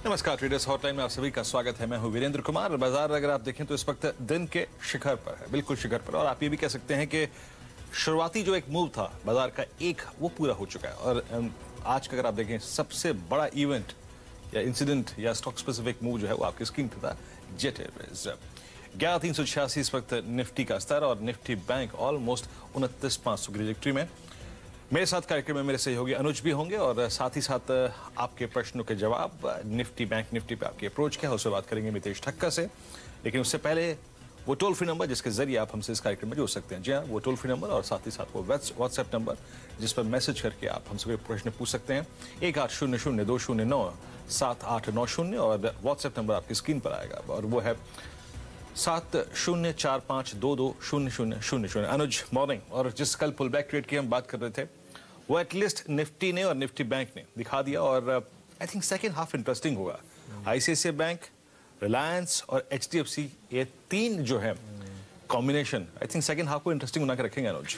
नमस्कार, traders hotline में आप सभी का स्वागत है। मैं हूं वीरेंद्र कुमार। बाजार अगर आप देखें तो इस वक्त दिन के शिखर पर है, बिल्कुल शिखर पर। और आप ये भी कह सकते हैं कि शुरुआती जो एक मूव था बाजार का, एक वो पूरा हो चुका है। और आज का अगर आप देखें सबसे बड़ा इवेंट या इंसिडेंट या स्टॉक स्पेसिफिक मूव जो है वो आपकी स्क्रीन पर था, जेट एयरवेज। 11,386 इस वक्त निफ्टी का स्तर और निफ्टी बैंक ऑलमोस्ट 29,500 की ट्रैजेक्टरी में। मेरे साथ कार्यक्रम में मेरे सहयोगी अनुज भी होंगे और साथ ही साथ आपके प्रश्नों के जवाब, निफ्टी बैंक निफ्टी पे आपकी अप्रोच क्या है उससे बात करेंगे मितेश ठक्कर से। लेकिन उससे पहले वो टोल फ्री नंबर जिसके जरिए आप हमसे इस कार्यक्रम में जुड़ सकते हैं। जी हाँ, वो टोल फ्री नंबर और साथ ही साथ वो व्हाट्सएप नंबर जिस पर मैसेज करके आप हमसे कोई प्रश्न पूछ सकते हैं। 1800-209-7890 और व्हाट्सएप नंबर आपकी स्क्रीन पर आएगा और वो है 7045220000। अनुज, मॉर्निंग। और जिस कल पुल बैक ट्रेड की हम बात कर रहे थे वो एटलीस्ट निफ्टी ने और निफ्टी बैंक ने दिखा दिया और I think second half interesting होगा। आईसीआईसीआई बैंक, रिलायंस और एचडीएफसी, ये तीन जो है combination I think second half को इंटरेस्टिंग बना के रखेंगे। अनुज,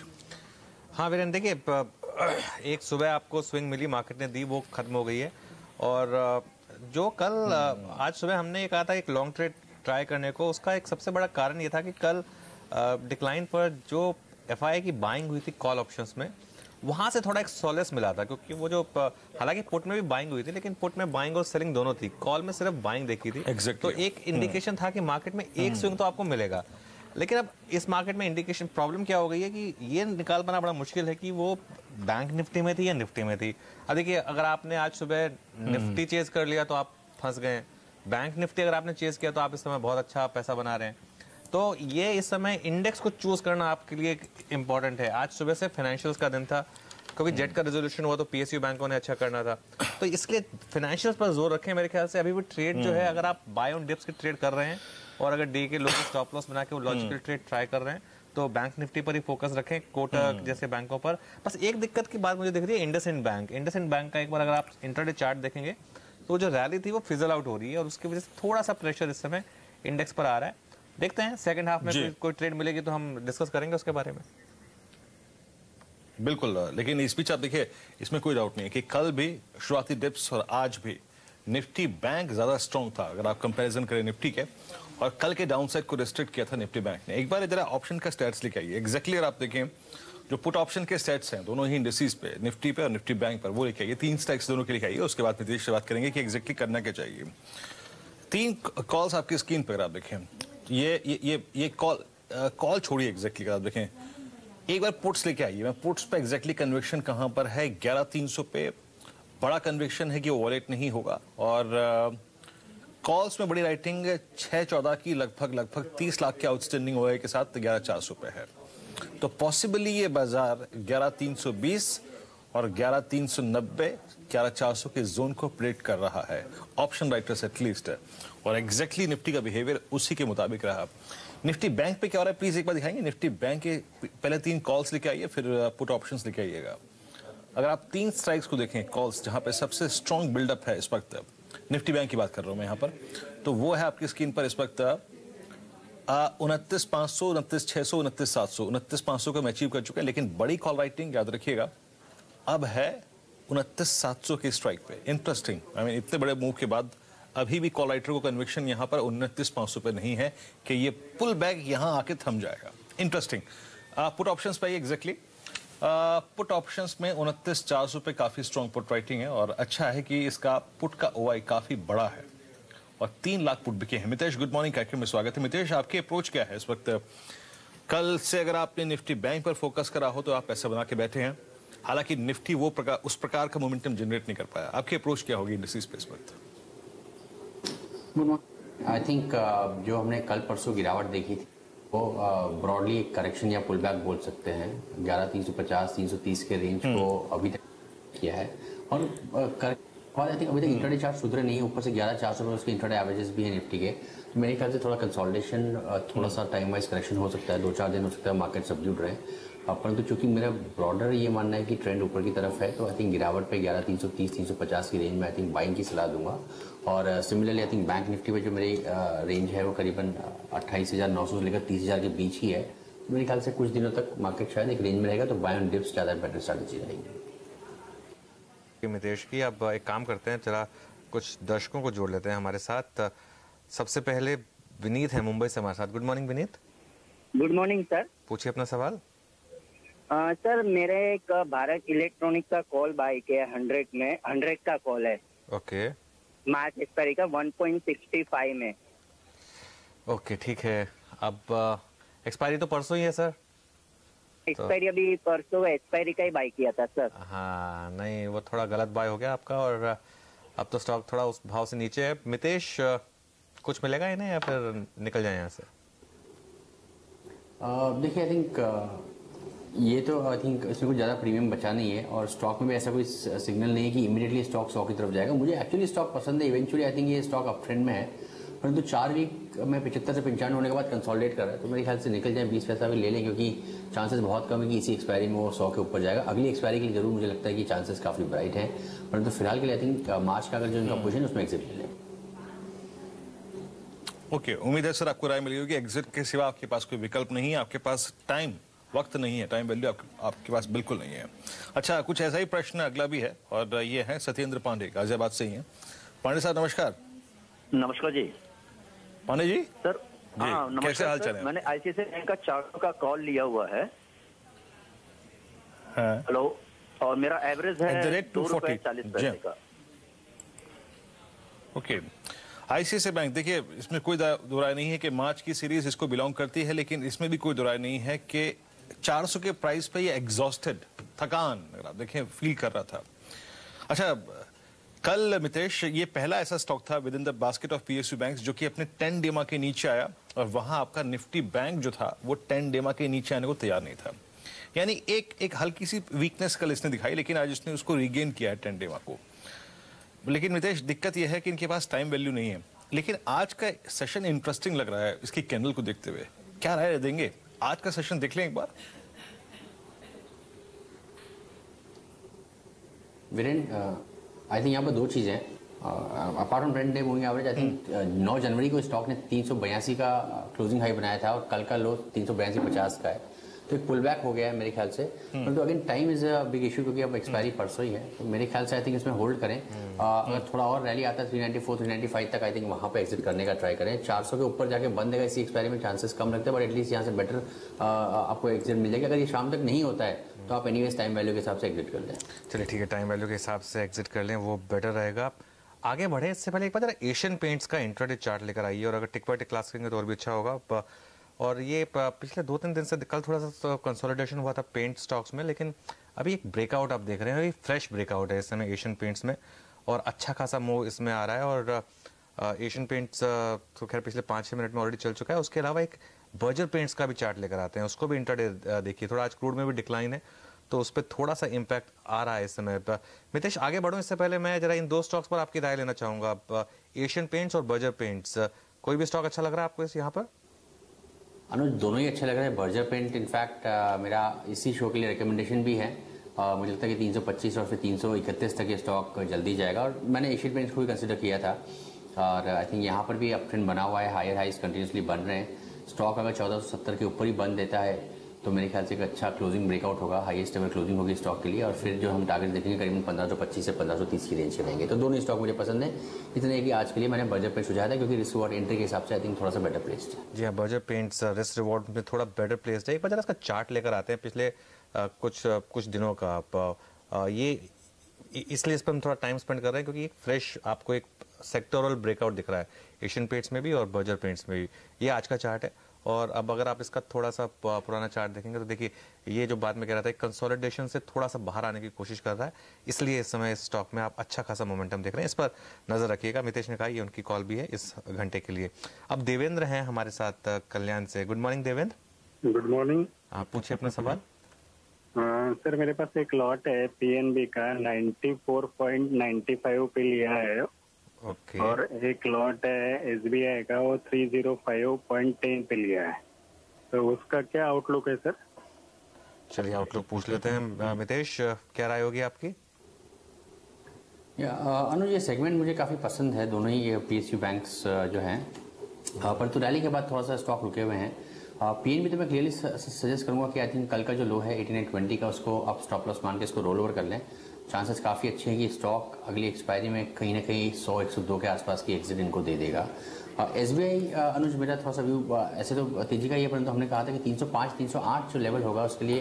हाँ वीरेंद्र, देखिए एक सुबह आपको स्विंग मिली, मार्केट ने दी, वो खत्म हो गई है। और जो कल आज सुबह हमने ये कहा था एक लॉन्ग ट्रेड ट्राई करने को, उसका एक सबसे बड़ा कारण ये था कि कल डिक्लाइन पर जो एफआईआई की बाइंग हुई थी कॉल ऑप्शंस में, वहां से थोड़ा एक सॉलेस मिला था। क्योंकि वो जो हालांकि पुट में भी बाइंग हुई थी लेकिन पुट में बाइंग और सेलिंग दोनों थी, कॉल में सिर्फ बाइंग देखी थी। तो एक इंडिकेशन था कि मार्केट में एक स्विंग तो आपको मिलेगा। लेकिन अब इस मार्केट में इंडिकेशन प्रॉब्लम क्या हो गई है कि ये निकाल पाना बड़ा मुश्किल है कि वो बैंक निफ्टी में थी या निफ्टी में थी। अब देखिए, अगर आपने आज सुबह निफ्टी चेज कर लिया तो आप फंस गए, बैंक निफ्टी अगर आपने चेज किया तो आप इस समय बहुत अच्छा पैसा बना रहे हैं। तो ये इस समय इंडेक्स को चूज करना आपके लिए इंपॉर्टेंट है। आज सुबह से फाइनेंशियल्स का दिन था, क्योंकि जेट का रेजोल्यूशन हुआ तो पीएसयू बैंकों ने अच्छा करना था, तो इसलिए फाइनेंशियल्स पर जोर रखें। मेरे ख्याल से अभी भी ट्रेड जो है, अगर आप बाय ऑन डिप्स की ट्रेड कर रहे हैं और अगर डे के लो स्टॉप लॉस बना के वो लॉजिकल ट्रेड ट्राई कर रहे हैं तो बैंक निफ्टी पर ही फोकस रखें, कोटक जैसे बैंकों पर। बस एक दिक्कत की बात मुझे दिख रही है, इंडसइंड बैंक का एक बार अगर आप इंट्राडे चार्ट देखेंगे तो जो रैली थी वो फिजल आउट हो रही है और उसकी वजह से थोड़ा सा प्रेशर इस समय इंडेक्स पर आ रहा है। देखते हैं सेकंड हाफ में कोई ट्रेड मिलेगी तो हम डिस्कस करेंगे उसके बारे में। बिल्कुल, लेकिन इस बीच आप देखिए, इसमें कोई डाउट नहीं है कि कल भी शुरुआती डिप्स और आज भी निफ्टी बैंक ज्यादा स्ट्रॉन्ग था अगर आप कंपैरिजन करें निफ्टी के। और कल के डाउनसाइड को रिस्ट्रिक्ट किया था निफ्टी बैंक ने। एक बार इधर ऑप्शन का स्टैट्स लेके आइए। एग्जैक्टली अगर आप देखें जो पुट ऑप्शन के स्टैट्स हैं दोनों ही इंडिसेस पे, निफ्टी पे और निफ्टी बैंक पर, वो लेके आइए। 3 स्टैक्स दोनों के लेके आइए। उसके बाद नितेश से बात करेंगे कि एग्जैक्टली करना क्या चाहिए। 3 कॉल्स आपकी स्क्रीन पर आप देखें। ये कॉल छोड़िए, एग्जैक्टली आप देखें एक बार पुट्स लेके आइए। मैं पुट्स पे एग्जैक्टली कन्विक्शन कहां पर है, 11,300 पे बड़ा कन्विक्शन है कि वो वॉलेट नहीं होगा। और कॉल्स में बड़ी राइटिंग 6-14 की लगभग 30 लाख के आउटस्टैंडिंग ओआई के साथ 11,400 पे है। तो पॉसिबली ये बाजार 11,320 और 11,390 11,400 के जोन को प्रेडिक्ट कर रहा है, ऑप्शन राइटर्स एटलीस्ट। और एग्जैक्टली निफ्टी का बिहेवियर उसी के मुताबिक रहा। निफ्टी बैंक पे क्या हो रहा है प्लीज एक बार दिखाएंगे। निफ्टी बैंक के पहले 3 कॉल्स लेके आइए, फिर पुट ऑप्शंस लेके आइएगा। अगर आप 3 स्ट्राइक्स को देखें कॉल्स, जहां पे सबसे स्ट्रॉन्ग बिल्डअप है इस वक्त, निफ्टी बैंक की बात कर रहा हूं मैं यहां पर, तो वो है आपकी स्क्रीन पर इस वक्त 29,500, 29,600, 29,700। 29,500 को मैं अचीव कर चुका है। लेकिन बड़ी कॉल राइटिंग याद रखिएगा अब है 29,700 की स्ट्राइक पे। इंटरेस्टिंग, आई मीन इतने बड़े मूव के बाद अभी भी कॉल राइटर को कन्विक्शन यहां पर 29,500 पे नहीं है कि ये पुल बैक यहां आके थम जाएगा। इंटरेस्टिंग। पुट ऑप्शंस पे एग्जैक्टली पुट ऑप्शंस में 29,400 पे काफी स्ट्रॉन्ग पुट राइटिंग है और अच्छा है कि इसका पुट का ओआई काफी बड़ा है और 3 लाख पुट बिके हैं। मितेश, गुड मॉर्निंग, कार्यक्रम में स्वागत है। मितेश, आपकी अप्रोच क्या है इस वक्त? कल से अगर आपने निफ्टी बैंक पर फोकस करा हो तो आप पैसा बना के बैठे हैं, हालांकि निफ्टी उस प्रकार का मोमेंटम जनरेट नहीं कर पाया। आपकी अप्रोच क्या होगी इंडस्ट्रीज पे इस वक्त? आई थिंक जो हमने कल परसों गिरावट देखी थी वो ब्रॉडली करेक्शन या पुल बैक बोल सकते हैं। 11,350 330 के रेंज को अभी तक किया है और आई थिंक अभी तक इंट्राडे चार्ट सुधरे नहीं है। ऊपर से 11,400 में उसके इंट्राडे एवरेजेस भी है निफ्टी के। तो मेरे ख्याल से थोड़ा कंसोलिडेशन, थोड़ा सा टाइम वाइज करेक्शन हो सकता है, 2-4 दिन हो सकता है मार्केट सबड्यूड रहे। परंतु चूंकि मेरा ब्रॉडर ये मानना है कि ट्रेंड ऊपर की तरफ है, तो आई थिंक गिरावट पे 11,330 350 की रेंज में आई थिंक बाइंग की सलाह दूंगा। और similarly I think bank Nifty में जो मेरी रेंज है वो करीबन 28,900 से लेकर 30,000 के बीच ही है। मेरे ख्याल से कुछ दिनों तक मार्केट शायद एक रेंज में रहेगा, तो बाय ऑन डिप्स ज़्यादा बेटर स्ट्रैटेजी रहेगी। मितेश की अब एक काम करते हैं, चला कुछ दर्शकों को जोड़ लेते हैं हमारे साथ। सबसे पहले विनीत है मुंबई से हमारे साथ। Good morning Vineet. Good morning sir. पूछिए अपना सवाल। सर मेरे एक भारत इलेक्ट्रॉनिक का कॉल बाय किया 100 का कॉल है। ओके मार्च एक्सपायरी का 1.65 में। ओके ठीक है। अब एक्सपायरी तो परसों ही है सर। एक्सपायरी अभी परसों एक्सपायरी का ही बाय किया था सर। हाँ नहीं, वो थोड़ा गलत बाय हो गया आपका और अब तो स्टॉक थोड़ा उस भाव से नीचे है। मितेश, कुछ मिलेगा इन्हें या फिर निकल जाए यहाँ से? देखिए आई थिंक ये तो आई थिंक इसमें कुछ ज़्यादा प्रीमियम बचा नहीं है और स्टॉक में भी ऐसा कोई सिग्नल नहीं है कि इमीडिएटली स्टॉक 100 की तरफ जाएगा। मुझे एक्चुअली स्टॉक पसंद है, इवेंचुअली आई थिंक ये स्टॉक अप ट्रेंड में है, परंतु 4 वीक में 75 से 95 होने के बाद कंसोलिडेट कर रहा है, तो मेरे ख्याल से निकल जाए, 20 पैसा भी ले लें, क्योंकि चांसेस बहुत कम है कि इसी एक्सपायरी में वो 100 के ऊपर जाएगा। अगली एक्सपायरी के लिए जरूर मुझे लगता है कि चांसेस काफ़ी ब्राइट हैं, परंतु फिलहाल के लिए आई थिंक मार्च का अगर जो इनका पोजीशन है उसमें एग्जिट ले लें। ओके, उम्मीद है सर आपको राय मिली होगी। एग्जिट के सिवा आपके पास कोई विकल्प नहीं है, आपके पास वक्त नहीं है, टाइम वैल्यू आपके पास बिल्कुल नहीं है। अच्छा, कुछ ऐसा ही प्रश्न अगला भी है और ये है सत्येंद्र पांडे, गाजियाबाद से ही है। पांडे साहब नमस्कार। नमस्कार जी। पांडे जी सर हाँ जी, कैसे हाल चाल है? मैंने आईसीआईसीआई बैंक का 400 का कॉल लिया हुआ है। हाँ। हेलो, और मेरा एवरेज है ₹2.40 का। ओके, आईसीआईसीआई बैंक, देखिए इसमें कोई दो राय नहीं है कि मार्च की सीरीज इसको बिलोंग करती है, लेकिन इसमें भी कोई दो राय नहीं है कि 400 के प्राइस पे ये एग्जॉस्टेड, थकान अगर आप देखें फील कर रहा था। अच्छा, कल मितेश ये पहला ऐसा स्टॉक था with in the basket of PSU banks जो कि अपने 10 डेमा के नीचे आया और वहां आपका निफ्टी बैंक जो था वो 10 डेमा के नीचे आने को तैयार नहीं था। यानी एक हल्की सी वीकनेस कल इसने दिखाई, लेकिन आज इसने उसको रिगेन किया है 10 डेमा को। लेकिन मितेश, दिक्कत यह है कि इनके पास टाइम वैल्यू नहीं है, लेकिन आज का सेशन इंटरेस्टिंग लग रहा है इसकी कैंडल को देखते हुए। क्या राय देंगे? आज का सेशन देख लें एक बार। वीरेन, आई थिंक यहाँ पर 2 चीज़ें हैं। Apart from trend day moving average, I think 9 जनवरी को स्टॉक ने 382 का क्लोजिंग हाई बनाया था और कल का लो 382.50 का है, तो एक पुल बैक हो गया है मेरे ख्याल से। परंतु again time is a big issue, क्योंकि अब एक्सपायरी परसों ही है, तो मेरे ख्याल से आई थिंक इसमें होल्ड करें। अगर थोड़ा और रैली आता है 394 395 तक, आई थिंक वहां पे एग्जिट करने का ट्राई करें। 400 के ऊपर जाके बंद देगा इसी एक्सपायरी में, चांसेस कम लगते हैं, बट एटलीस्ट यहाँ से बेटर आपको एग्जिट मिल जाएगा। अगर ये शाम तक नहीं होता है तो आप एनीवेज टाइम वैल्यू के हिसाब से एग्जिट कर लें। चलिए ठीक है, टाइम वैल्यू के हिसाब से एग्जिट कर लें, वो बेटर रहेगा। आगे बढ़े इससे पहले एक बार जरा एशियन पेंट्स का इंट्राडे चार्ट लेकर आइए, और अगर टिक बाय टिक क्लास करेंगे तो और भी अच्छा होगा। और ये पिछले 2-3 दिन से कल थोड़ा सा कंसोलिडेशन हुआ था पेंट स्टॉक्स में, लेकिन अभी एक ब्रेकआउट आप देख रहे हैं, फ्रेश ब्रेकआउट है इस समय एशियन पेंट्स में, और अच्छा खासा मूव इसमें आ रहा है। और एशियन पेंट्स तो खैर पिछले 5-6 मिनट में ऑलरेडी चल चुका है। उसके अलावा एक बर्जर पेंट्स का भी चार्ट लेकर आते हैं, उसको भी इंट्राडे देखिए। थोड़ा आज क्रूड में भी डिक्लाइन है, तो उस पर थोड़ा सा इम्पैक्ट आ रहा है इस समय पर। मितेश, आगे बढ़ो इससे पहले मैं जरा इन 2 स्टॉक्स पर आपकी राय लेना चाहूंगा, एशियन पेंट्स और बर्जर पेंट्स। कोई भी स्टॉक अच्छा लग रहा है आपको यहाँ पर? अनुज, दोनों ही अच्छे लग रहे हैं। बर्जर पेंट इनफैक्ट मेरा इसी शो के लिए रिकमेंडेशन भी है। मुझे लगता है कि 325 और फिर 331 तक ये स्टॉक जल्दी जाएगा, और मैंने एशियन पेंट्स को भी कंसिडर किया था, और आई थिंक यहाँ पर भी अप ट्रेंड बना हुआ है, हायर हाइज कंटिन्यूसली बन रहे हैं। स्टॉक अगर 1470 के ऊपर ही बंद देता है तो मेरे ख्याल से एक अच्छा क्लोजिंग ब्रेकआउट होगा, हाईएस्ट एवर क्लोजिंग होगी स्टॉक के लिए, और फिर जो हम टारगेट देखेंगे करीबन 1525 से 1530 की रेंज के रहेंगे। तो दोनों स्टॉक मुझे पसंद है, इतने कि आज के लिए मैंने बर्जर पेंट सुझाया था, क्योंकि रिस्क रिवॉर्ड एंट्री के हिसाब से आई थिंक थोड़ा सा बेटर प्लेस्ड है। जी हाँ, बर्जर पेंट्स रिस्क रिवॉर्ड में थोड़ा बेटर प्लेस्ड है। एक बार जरा इसका चार्ट लेकर आते हैं पिछले कुछ दिनों का। ये इसलिए इस पर हम थोड़ा टाइम स्पेंड कर रहे हैं क्योंकि एक फ्रेश आपको एक सेक्टोरल ब्रेकआउट दिख रहा है एशियन पेंट्स में भी और बर्जर पेंट्स में भी। ये आज का चार्ट है, और अब अगर आप इसका थोड़ा सा पुराना चार्ट देखेंगे तो देखिए ये जो बात में कह रहा था, कंसोलिडेशन से थोड़ा सा बाहर आने की कोशिश कर रहा है, इसलिए इस समय स्टॉक में आप अच्छा खासा मोमेंटम देख रहे हैं। इस पर नजर रखिएगा। मितेश ने कहा ये उनकी कॉल भी है इस घंटे के लिए। अब देवेंद्र हैं हमारे साथ कल्याण से। Good morning Devendra. Good morning. आप पूछिए अपना सवाल। सर मेरे पास एक लॉट है पीएनबी का 94.95 पे लिया है, ओके। और एक लॉट है एसबीआई का, वो 305.10 पे लिया है, तो उसका क्या आउटलुक है सर? चलिए आउटलुक पूछ लेते हैं। मितेश, क्या राय होगी आपकी? अनुज, ये सेगमेंट मुझे काफ़ी पसंद है, दोनों ही पीएसयू बैंक्स जो हैं, परंतु रैली के बाद थोड़ा सा स्टॉक रुके हुए हैं। पीएनबी तो मैं क्लियरली सजेस्ट करूंगा कि आई थिंक कल का जो लो है 8920 का, उसको आप स्टॉप लॉस मान के इसको रोल ओवर कर लें। चांसेस काफ़ी अच्छे हैं कि स्टॉक अगली एक्सपायरी में कहीं ना कहीं 100-102 के आसपास की एग्जिट इनको दे देगा। SBI अनुज मेरा थोड़ा सा व्यू ऐसे तो तेजी का ही है, परंतु हमने कहा था कि 305-308 जो लेवल होगा उसके लिए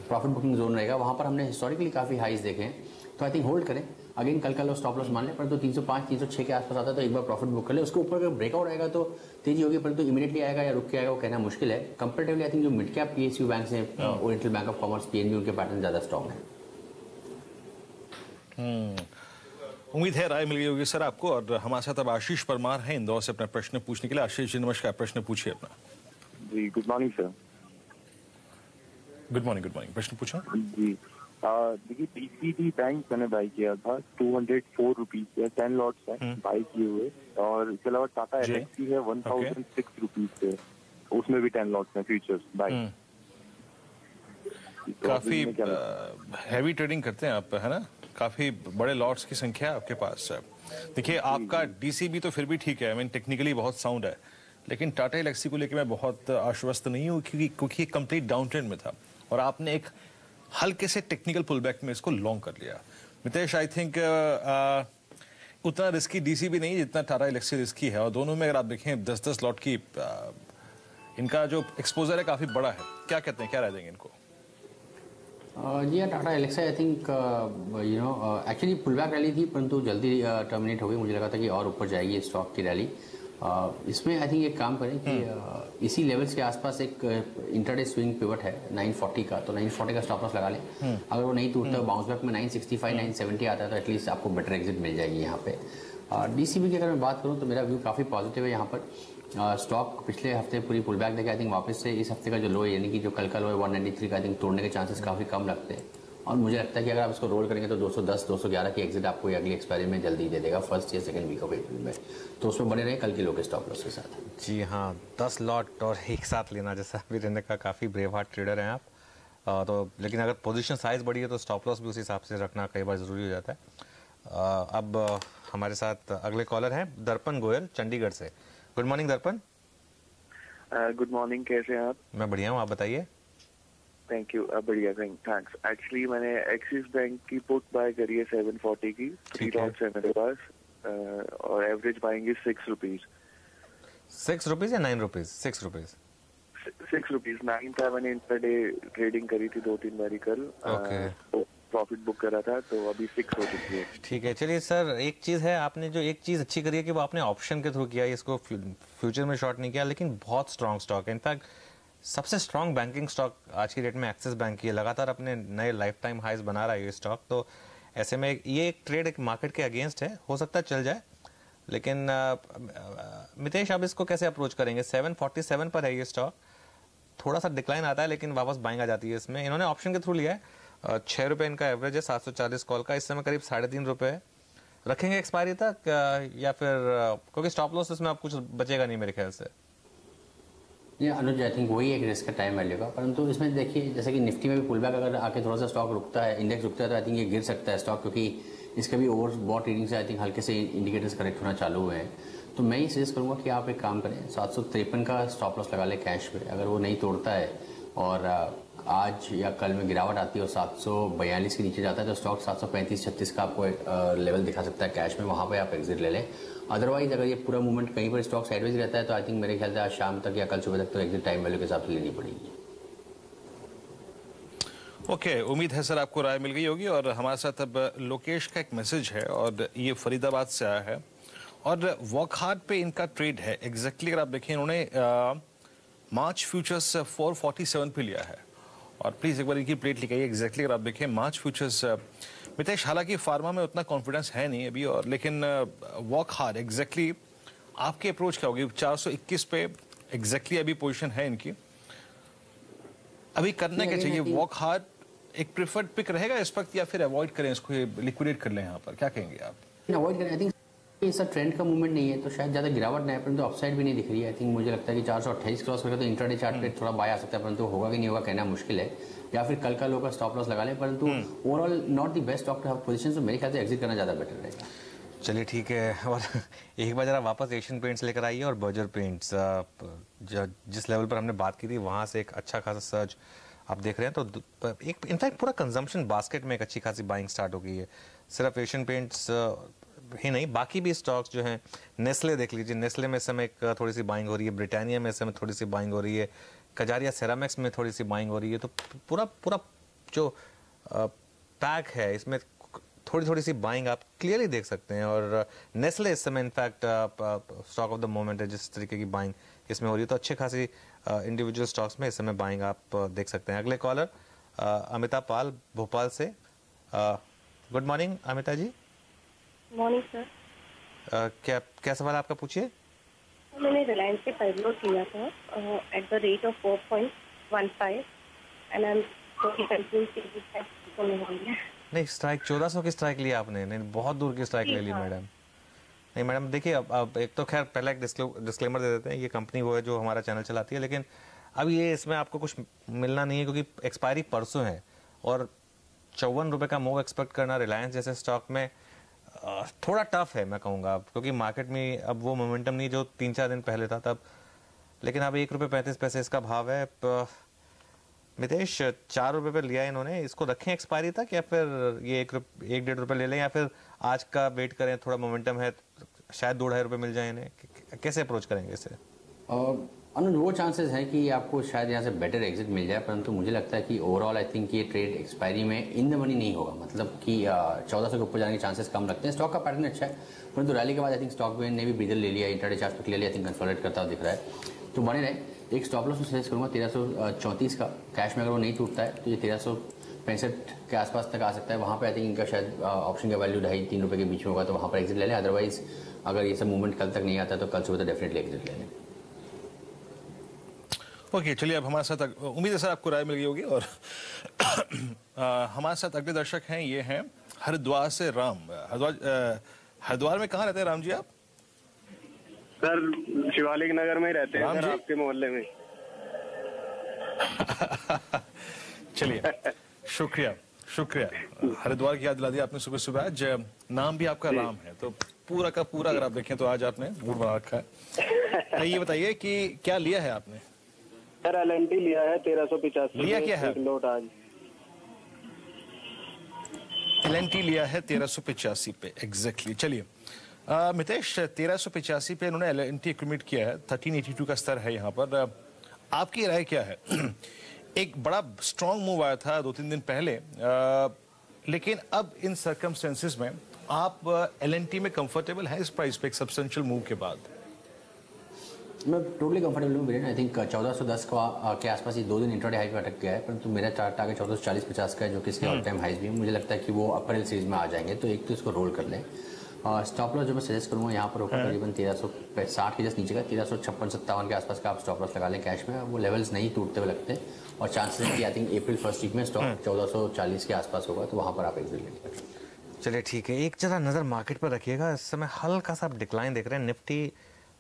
प्रॉफिट बुकिंग जोन रहेगा, वहाँ पर हमने हिस्टोरिकली काफ़ी हाइज देखे हैं, तो आई थिंक होल्ड करें। अगेन कल का लो स्टॉप लॉस मान लें, परंतु 305-306 के आसपास आता है तो एक बार प्रॉफिट बुक कर ले। उसके ऊपर अगर ब्रेकआउट आएगा तो तेजी होगी, परंतु इमीडिएटली आएगा या रुक के आएगा वो कहना मुश्किल है। कंपेरेटिवली आई थिंक जो मिड कैप PSU बैंक हैं, oriental bank of commerce, PNB, उनके पैटर्न ज़्यादा स्ट्रॉन्ग है। उम्मीद है राय मिल गई होगी सर आपको। और हमारे साथ अब आशीष परमार हैं इंदौर से अपना प्रश्न पूछने के लिए। आशीष जी नमस्कार, प्रश्न पूछिए अपना। जी good morning sir. Good morning, good morning, प्रश्न पूछो जी देखिए DCB बैंक मैंने बाई किया था 204 रुपीज पे, 10 लॉट्स है बाई किए हुए, और इसके अलावा टाटा LXC है 1006 रुपीज पे, उसमें भी 10 लॉट्स है फ्यूचर्स बाई। काफी हैवी ट्रेडिंग करते हैं आप, है ना? काफी बड़े लॉट्स की संख्या आपके पास है। देखिए आपका DCB तो फिर भी ठीक है, आई मीन टेक्निकली बहुत साउंड है, लेकिन टाटा LXC को लेकर मैं बहुत आश्वस्त नहीं हूँ क्योंकि कंप्लीट डाउन ट्रेंड में था और आपने एक हल्के से टेक्निकल पुलबैक में इसको लॉन्ग कर लिया। मितेश आई थिंक उतना रिस्की DCB नहीं जितना टाटा LXC रिस्की है, और दोनों में अगर आप देखें 10-10 लॉट की इनका जो एक्सपोजर है काफी बड़ा है। क्या कहते हैं, क्या राय देंगे इनको? जी Tata LXI I think actually pullback rally थी, परंतु जल्दी टर्मिनेट हो गई। मुझे लगा था कि और ऊपर जाएगी स्टॉक की रैली। इसमें आई थिंक एक काम करें कि इसी लेवल्स के आसपास एक इंटरडे स्विंग पिवट है 940 का, तो 940 का स्टॉप लॉस लगा लें। अगर वो नहीं टूटता बाउंस बैक में 965-970 आता है तो एटलीस्ट आपको बेटर एग्जिट मिल जाएगी यहाँ पे। DCB की अगर मैं बात करूँ तो मेरा व्यू काफ़ी पॉजिटिव है यहाँ पर। स्टॉक पिछले हफ्ते पूरी पुल बैक देखे, आई थिंक वापस से इस हफ्ते का जो लो है, यानी कि जो कल का लो है 193 का, आई थिंक तोड़ने के चांसेस काफ़ी कम लगते हैं। और मुझे लगता है कि अगर आप इसको रोल करेंगे तो 210-211 की एग्जिट आपको अगली एक्सपायरी में जल्दी दे देगा, फर्स्ट या सेकंड वीक ऑफ अप्रैल में। तो उसमें बने रहे कल की लो के स्टॉप लॉस के साथ। जी हाँ, 10 लॉट और एक साथ लेना, जैसा अभी रहने का काफ़ी ब्रेव हार्ट ट्रेडर हैं आप। तो लेकिन अगर पोजीशन साइज बड़ी है तो स्टॉप लॉस भी उसी हिसाब से रखना कई बार ज़रूरी हो जाता है। अब हमारे साथ अगले कॉलर हैं दर्पण गोयल चंडीगढ़ से। गुड मॉर्निंग दर्पण। गुड मॉर्निंग, कैसे हैं आप? मैं बढ़िया हूँ, आप बताइए। थैंक यू, बढ़िया, थैंक्स। एक्चुअली मैंने एक्सिस बैंक की पुट बाय करी है 740 की, 3 लॉट्स है मेरे पास, और एवरेज बाइंग 6 रुपीज। 6 रुपीज या 9 रुपीज? 6 रुपीज। 6 रुपीज 9 था। मैंने इंटरडे ट्रेडिंग करी थी 2-3 बारी कल, तो प्रॉफिट बुक करा था, तो अभी 6 हो चुकी है। ठीक है, चलिए सर, एक चीज़ है, आपने जो एक चीज़ अच्छी करी है कि वो आपने ऑप्शन के थ्रू किया, इसको फ्यूचर में शॉर्ट नहीं किया, लेकिन बहुत स्ट्रॉन्ग स्टॉक है। इनफैक्ट सबसे स्ट्रॉन्ग बैंकिंग स्टॉक आज की डेट में एक्सिस बैंक की है, लगातार अपने नए लाइफ टाइम हाइज बना रहा है ये स्टॉक। तो ऐसे में ये एक ट्रेड एक मार्केट के अगेंस्ट है, हो सकता है चल जाए, लेकिन मितेश आप इसको कैसे अप्रोच करेंगे? 747 पर है ये स्टॉक, थोड़ा सा डिक्लाइन आता है लेकिन वापस बाइंग आ जाती है इसमें। इन्होंने ऑप्शन के थ्रू लिया है, 6 रुपये इनका एवरेज है, 740 कॉल का, इस समय करीब 3.5 रुपये है। रखेंगे एक्सपायरी तक या फिर क्योंकि स्टॉप लॉस इसमें आप कुछ बचेगा नहीं मेरे ख्याल से? ये अनुज आई थिंक वही एक रिस्क का टाइम वैल्यू का, परंतु इसमें देखिए जैसे कि निफ्टी में भी पुल बैक अगर आके थोड़ा सा स्टॉक रुकता है, इंडेक्स रुकता है, तो आई थिंक ये गिर सकता है स्टॉक, क्योंकि इसका भी ओवर बॉट रीडिंग से आई थिंक हल्के से इंडिकेटर्स करेक्ट होना चालू हुए हैं। तो मैं ये सजेस्ट करूँगा कि आप एक काम करें, 753 का स्टॉप लॉस लगा लें कैश पे। अगर वो नहीं तोड़ता है और आज या कल में गिरावट आती है और 742 के नीचे जाता है, तो स्टॉक 735-36 का आपको एक लेवल दिखा सकता है कैश में, वहाँ पे आप एग्जिट ले लें। अदरवाइज अगर ये पूरा मूवमेंट कहीं पर स्टॉक साइडवेज रहता है तो आई थिंक मेरे ख्याल से आज शाम तक या कल सुबह तक तो एग्जिट टाइम वैल्यू के हिसाब से लेनी पड़ेगी। ओके, उम्मीद है सर आपको राय मिल गई होगी। और हमारे साथ अब लोकेश का एक मैसेज है, और ये फरीदाबाद से आया है, और वॉकहार्ट पे इनका ट्रेड है। एग्जैक्टली अगर आप देखें, इन्होंने मार्च फ्यूचर्स 447 पे लिया है, और प्लीज एक बार इनकी प्लेट लिखाइए। एग्जैक्टली अगर आप देखें मार्च फ्यूचर्स, मितेश हालांकि फार्मा में उतना कॉन्फिडेंस है नहीं अभी, और लेकिन वॉकहार्ट एग्जैक्टली आपकी अप्रोच क्या होगी? 421 पे एग्जैक्टली अभी पोजीशन है इनकी, अभी करना क्या चाहिए? वॉकहार्ट एक प्रेफर्ड पिक रहेगा इस वक्त, या फिर अवॉइड करें इसको, लिक्विडेट कर लें यहाँ पर? क्या कहेंगे आप? अवॉइड करें, आई थिंक इसका ट्रेंड का मूवमेंट नहीं है तो शायद ज़्यादा गिरावट नहीं है, परंतु अपसाइड भी नहीं दिख रही है। आई थिंक मुझे लगता है कि 428 क्रॉस करके तो इंट्राडे चार्ट पे थोड़ा बाय आ सकता है, परंतु होगा कि नहीं होगा कहना मुश्किल है। या फिर कल का लो का स्टॉप लॉस लगा लें, परंतु overall not the best stock to have position, तो मेरे ख्याल से एग्जिट करना ज़्यादा बेटर रहेगा। चलिए ठीक है, और एक बार जरा वापस एशियन पेंट्स लेकर आइए, और बर्जर पेंट्स जिस लेवल पर हमने बात की थी वहाँ से एक अच्छा खासा सर्च आप देख रहे हैं तो एक इनफैक्ट पूरा कंजम्पशन बास्केट में एक अच्छी खासी बाइंग स्टार्ट हो गई है। सिर्फ एशियन पेंट्स ही नहीं, बाकी भी स्टॉक्स जो हैं, नेस्ले देख लीजिए, नेस्ले में इस समय एक थोड़ी सी बाइंग हो रही है, ब्रिटानिया में इस समय थोड़ी सी बाइंग हो रही है, कजारिया सेरामिक्स में थोड़ी सी बाइंग हो रही है। तो पूरा पूरा जो पैक है इसमें थोड़ी थोड़ी सी बाइंग आप क्लियरली देख सकते हैं। और नेस्ले इस समय in fact stock of the moment है, जिस तरीके की बाइंग इसमें हो रही है। तो अच्छे खासी इंडिविजुअल स्टॉक्स में इस समय बाइंग आप देख सकते हैं। अगले कॉलर अमिता पाल भोपाल से। Good morning Amita ji. Morning sir. क्या सवाल आपका पूछिए। मैंने रिलायंस से पैलोट लिया था at the rate of 4.15 and I am totally confused. नहीं, स्ट्राइक 1400 की स्ट्राइक लिया आपने? नहीं, बहुत दूर की स्ट्राइक ले ली मैडम। नहीं मैडम, देखिए अब एक तो खैर पहला एक डिस्क्लेमर दे देते हैं, ये कंपनी वो है जो हमारा चैनल चलाती है, लेकिन अब ये इसमें आपको कुछ मिलना नहीं है क्योंकि एक्सपायरी परसों है और 54 रुपये का मूव एक्सपेक्ट करना रिलायंस जैसे स्टॉक में थोड़ा टफ है मैं कहूँगा, क्योंकि मार्केट में अब वो मोमेंटम नहीं जो 3-4 दिन पहले था तब। लेकिन अब 1 रुपये 35 पैसे इसका भाव है। मितेश, 4 रुपये पे लिया है इन्होंने, इसको रखें एक्सपायरी तक या फिर ये 1-1.5 रुपये ले लें, या फिर आज का वेट करें, थोड़ा मोमेंटम है, शायद 2-2.5 रुपये मिल जाए इन्हें? कैसे अप्रोच करेंगे इसे? अनुज, वो चांसेस है कि आपको शायद यहाँ से बेटर एग्जिट मिल जाए, परंतु मुझे लगता है कि ओवरऑल आई थिंक ये ट्रेड एक्सपायरी में इन द मनी नहीं होगा। मतलब कि 1400 के ऊपर जाने के चांसेस कम लगते हैं। स्टॉक का पैटर्न अच्छा है, परंतु रैली के बाद आई थिंक स्टॉक ने भी ब्रीदर ले लिया, इंट्राडे चार्ट पे क्लियरली आई थिंक कंसोलिडेट करता हुआ दिख रहा है। तो बने रहे। एक स्टॉप लॉस में सजेस्ट करूँगा 1334 का। कैश में अगर वो नहीं टूटता है तो ये 1365 के आसपास तक आ सकता है। वहाँ पे आई थिंक इनका शायद ऑप्शन का वैल्यू 2.5-3 रुपये के बीच में होगा, तो वहाँ पर एग्जिट ले लें। अदरवाइज अगर ये सब मूवमेंट कल तक नहीं आता तो कल सुबह तो डेफिनेटली एग्जिट ले लें। ओके, चलिए अब हमारे साथ उम्मीद है सर आपको राय मिल गई होगी। और हमारे साथ अगले दर्शक हैं, ये हैं हरिद्वार से राम। हरिद्वार में कहाँ रहते हैं राम जी आप? सर शिवालिक नगर में रहते हैं सर, आपके मोहल्ले में। चलिए, शुक्रिया शुक्रिया, हरिद्वार की याद दिला दी आपने सुबह सुबह। आज नाम भी आपका राम है, तो पूरा का पूरा अगर आप देखें तो आज आपने मूड बना रखा है। ये बताइए कि क्या लिया है आपने? सर LNT लिया है 1385। लिया क्या है? लोट आज LNT लिया है 1385 पे एग्जैक्टली। चलिए मितेश, 1385 पे इन्होंने LNT कमिट किया है, 1382 का स्तर है यहाँ पर। आपकी राय क्या है? एक बड़ा स्ट्रॉन्ग मूव आया था 2-3 दिन पहले, लेकिन अब इन सर्कमस्टेंसेस में आप LNT में कंफर्टेबल हैं इस प्राइस पे एक सब्सटेंशियल मूव के बाद? मैं टोटली कंफर्टेबल हूँ वीरेन। आई थिंक 1410 के आसपास ये 2 दिन इंट्राडे हाई पे अटक गया है, परंतु मेरा टारगेट 1440-50 का है, जो कि इसके ऑल टाइम हाइज भी है। मुझे लगता है कि वो अप्रैल सीरीज में आ जाएंगे, तो एक तो इसको रोल कर लें। स्टॉप लॉस जो मैं सजेस्ट करूँगा यहाँ पर होगा करीबन 1360 के जस्ट नीचे का, 1356-57 के आसपास का आप स्टॉप लॉस लगा लें कैश में। वो लेवल्स नहीं टूटते हुए लगते और चांसेस है कि I think April first week में स्टॉक 1440 के आसपास होगा, तो वहाँ पर आप एग्जिट लेंगे। चलिए ठीक है, एक जरा नज़र मार्केट पर रखिएगा। इस समय हल्का सा आप डिक्लाइन देख रहे हैं। निफ्टी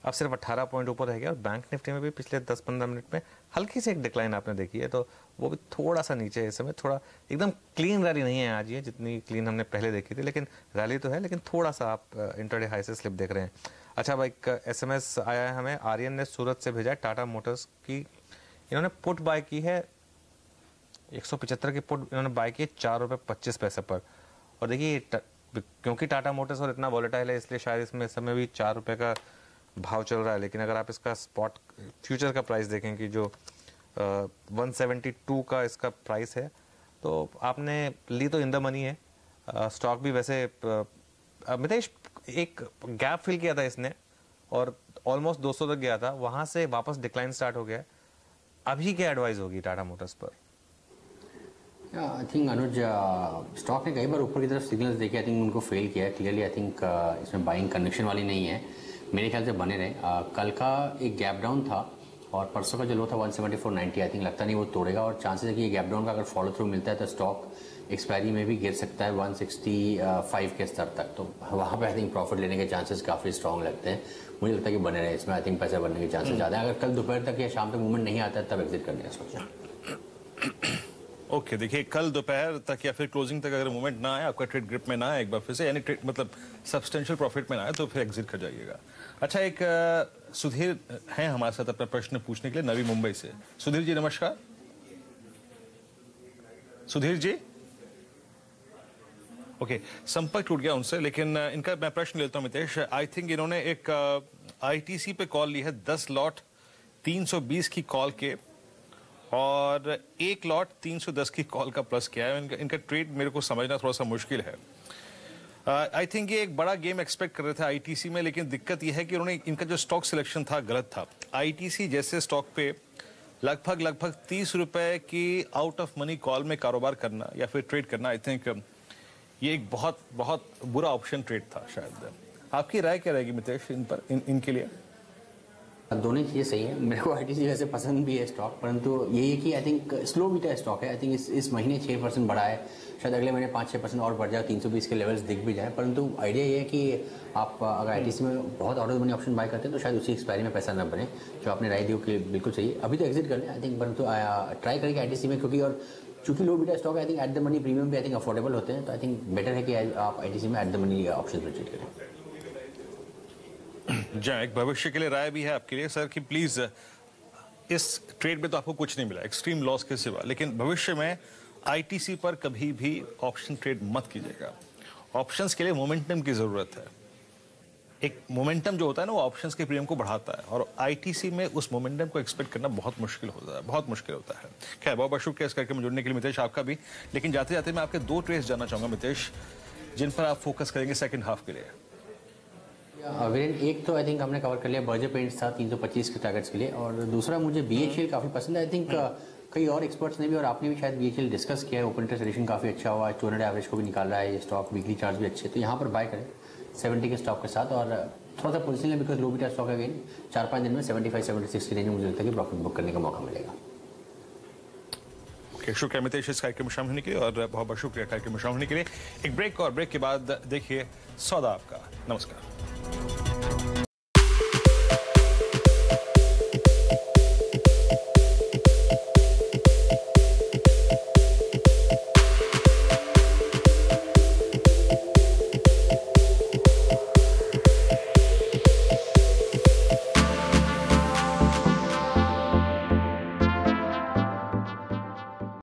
अब सिर्फ 18 पॉइंट ऊपर रह गया और बैंक निफ्टी में भी पिछले 10-15 मिनट में हल्की सी एक डिक्लाइन आपने देखी है, तो वो भी थोड़ा सा नीचे है इस समय। थोड़ा एकदम क्लीन रैली नहीं है आज ये, जितनी क्लीन हमने पहले देखी थी, लेकिन रैली तो है, लेकिन थोड़ा सा आप इंट्राडे हाई से स्लिप देख रहे हैं। अच्छा, अब एक SMS आया है हमें, आर्यन ने सूरत से भेजा है। टाटा मोटर्स की इन्होंने पुट बाय की है, 175 की पुट इन्होंने बाय की है 4 रुपये 25 पैसे पर। और देखिए क्योंकि टाटा मोटर्स और इतना वॉलेटाइल है, इसलिए शायद इसमें इस समय भी 4 रुपये का भाव चल रहा है। लेकिन अगर आप इसका स्पॉट फ्यूचर का प्राइस देखें कि जो 172 का इसका प्राइस है, तो आपने ली तो इन द मनी है। स्टॉक भी वैसे मितेश एक गैप फिल किया था इसने और ऑलमोस्ट 200 तक गया था, वहां से वापस डिक्लाइन स्टार्ट हो गया। अभी क्या एडवाइस होगी टाटा मोटर्स पर? आई थिंक अनुज, स्टॉक ने कई बार ऊपर की तरफ सिग्नल्स देखे, आई थिंक उनको फेल किया है क्लियरली। आई थिंक इसमें बाइंग कन्विक्शन वाली नहीं है, मेरे ख्याल से बने रहे। कल का एक गैप डाउन था और परसों का जो लो था 174.90, आई थिंक लगता नहीं वो तोड़ेगा और चांसेस है कि ये गैप डाउन का अगर फॉलो थ्रू मिलता है तो स्टॉक एक्सपायरी में भी गिर सकता है 165 के स्तर तक। तो वहाँ पे आई थिंक प्रॉफिट लेने के चांसेस काफ़ी स्ट्रॉन्ग लगते हैं। मुझे लगता है कि बने रहे इसमें, आई थिंक पैसे बनने के चांसेस ज़्यादा है। अगर कल दोपहर तक या शाम तक मूवमेंट नहीं आता है तब एग्जिट करने का सोचा। ओके, देखिए कल दोपहर तक या फिर क्लोजिंग तक अगर मूवमेंट ना आए, आपका ट्रेड ग्रिप में ना आए एक बार फिर से, यानी ट्रेड मतलब सब्सटेंशियल प्रॉफिट में ना आए, तो फिर एग्जिट कर जाइएगा। अच्छा, एक सुधीर हैं हमारे साथ अपना प्रश्न पूछने के लिए नवी मुंबई से। सुधीर जी नमस्कार। सुधीर जी, ओके, संपर्क टूट गया उनसे, लेकिन इनका मैं प्रश्न लेता हूं मितेश। आई थिंक इन्होंने एक आईटीसी पे कॉल ली है 10 लॉट 320 की कॉल के और 1 लॉट 310 की कॉल का प्लस किया है। इनका ट्रेड मेरे को समझना थोड़ा सा मुश्किल है। आई थिंक ये एक बड़ा गेम एक्सपेक्ट कर रहे थे आईटीसी में, लेकिन दिक्कत यह है कि उन्होंने इनका जो स्टॉक सिलेक्शन था गलत था। आईटीसी जैसे स्टॉक पे लगभग 30 रुपए की आउट ऑफ मनी कॉल में कारोबार करना या फिर ट्रेड करना, आई थिंक ये एक बहुत बहुत बुरा ऑप्शन ट्रेड था शायद। आपकी राय क्या रहेगी मितेश इनके लिए? दोनों चीज़ें सही है। मेरे को आईटीसी वैसे पसंद भी है स्टॉक, परंतु यही है कि I think slow beta stock है। आई थिंक इस महीने 6% बढ़ा है, शायद अगले महीने 5-6% और बढ़ जाए, 320 के लेवल्स दिख भी जाए। परंतु आइडिया ये है कि आप अगर आईटीसी में बहुत ऑर्डर मनी ऑप्शन बाय करते हैं तो शायद उसी एक्सपायरी में पैसा न बने। जो आपने राय दी कि बिल्कुल सही है, अभी तो एग्जिट कर लें आई थिंक, परंतु ट्राई करेंगे आईटीसी में, क्योंकि और चूंकि लो बीटा स्टॉक है, I think at the money premium भी आई थिंक अफोर्डेबल होते हैं। तो आई थिंक बेटर है कि आप आईटीसी में एट द मनी ऑप्शन पर ट्रेड करें। जय, एक भविष्य के लिए राय भी है आपके लिए सर कि प्लीज इस ट्रेड में तो आपको कुछ नहीं मिला एक्सट्रीम लॉस के सिवा, लेकिन भविष्य में आईटीसी पर कभी भी ऑप्शन ट्रेड मत कीजिएगा। ऑप्शंस के लिए मोमेंटम की जरूरत है। एक मोमेंटम जो होता है ना वो ऑप्शंस के प्रीमियम को बढ़ाता है, और आईटीसी में उस मोमेंटम को एक्सपेक्ट करना बहुत मुश्किल होता है, बहुत मुश्किल होता है। खैर, बहुत बहुत शुक्रिया इस करके में जुड़ने के लिए मितेश, आपका भी। लेकिन जाते जाते मैं आपके 2 ट्रेड्स जानना चाहूंगा मितेश, जिन पर आप फोकस करेंगे सेकंड हाफ के लिए। वीरेन, एक तो आई थिंक हमने कवर कर लिया, बर्जर पेंट्स था 325 के टारगेट्स के लिए, और दूसरा मुझे बीएचईएल काफ़ी पसंद है। आई थिंक कई और एक्सपर्ट्स ने भी और आपने भी शायद बीएचईएल डिस्कस किया है। ओपन इंटरेस्ट रेशन काफ़ी अच्छा हुआ है, 200 एवरेज को भी निकाल रहा है ये स्टॉक, वीकली चार्ज भी अच्छे, तो यहाँ पर बाय करें 70 के स्टॉक के साथ। और थोड़ा सा पोजिशन है because low beta stock again 4-5 दिन में 75-76 की रेंज में मुझे लगता है कि प्रॉफिट बुक करने का मौका मिलेगा। शुक्रिया मितेश इस कार्यक्रम में शामिल होने के लिए, और बहुत बहुत शुक्रिया कार्यक्रम में शामिल होने के लिए। एक ब्रेक, और ब्रेक के बाद देखिए सौदा आपका। नमस्कार।